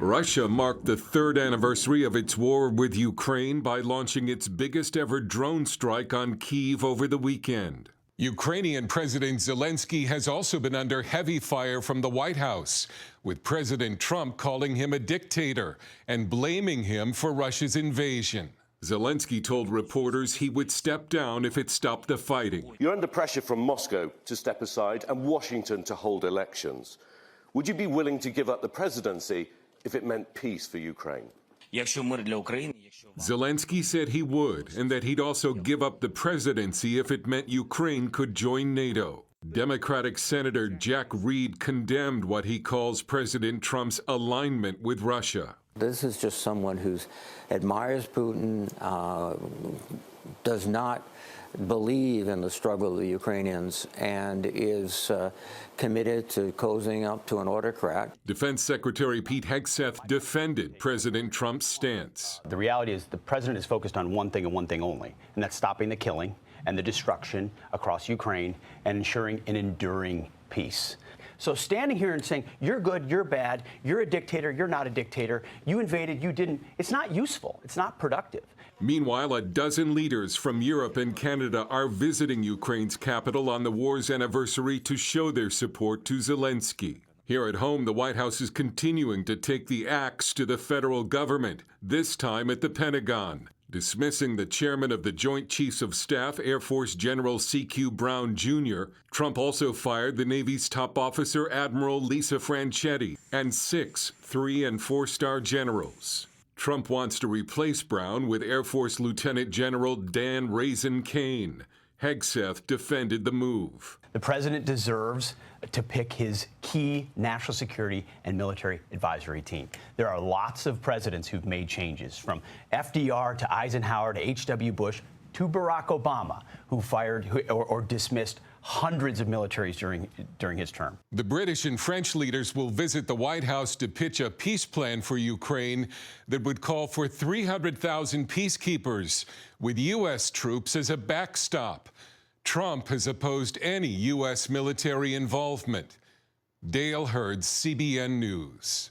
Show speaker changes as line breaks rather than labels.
Russia marked the third anniversary of its war with Ukraine by launching its biggest ever drone strike on Kyiv over the weekend. Ukrainian President Zelenskyy has also been under heavy fire from the White House, with President Trump calling him a dictator and blaming him for Russia's invasion. Zelenskyy told reporters he would step down if it stopped the fighting.
You're under pressure from Moscow to step aside and Washington to hold elections. Would you be willing to give up the presidency if it meant peace for Ukraine?
Zelenskyy said he would, and that he'd also give up the presidency if it meant Ukraine could join NATO. Democratic Senator Jack Reed condemned what he calls President Trump's alignment with Russia.
This is just someone who admires Putin, does not believe in the struggle of the Ukrainians, and is committed to cozying up to an autocrat.
Defense Secretary Pete Hegseth defended President Trump's stance.
The reality is the president is focused on one thing and one thing only, and that's stopping the killing and the destruction across Ukraine and ensuring an enduring peace. So standing here and saying, you're good, you're bad, you're a dictator, you're not a dictator, you invaded, you didn't, it's not useful, it's not productive.
Meanwhile, a dozen leaders from Europe and Canada are visiting Ukraine's capital on the war's anniversary to show their support to Zelenskyy. Here at home, the White House is continuing to take the axe to the federal government, this time at the Pentagon. Dismissing the chairman of the Joint Chiefs of Staff, Air Force General C.Q. Brown, Jr., Trump also fired the Navy's top officer, Admiral Lisa Franchetti, and 6 3- and 4-star generals. Trump wants to replace Brown with Air Force Lieutenant General Dan Raisin Kane. Hegseth defended the move.
The president deserves to pick his key national security and military advisory team. There are lots of presidents who've made changes, from FDR to Eisenhower to H.W. Bush to Barack Obama, who fired or dismissed hundreds of militaries during his term.
The British and French leaders will visit the White House to pitch a peace plan for Ukraine that would call for 300,000 peacekeepers, with U.S. troops as a backstop. Trump has opposed any U.S. military involvement. Dale Hurd, CBN News.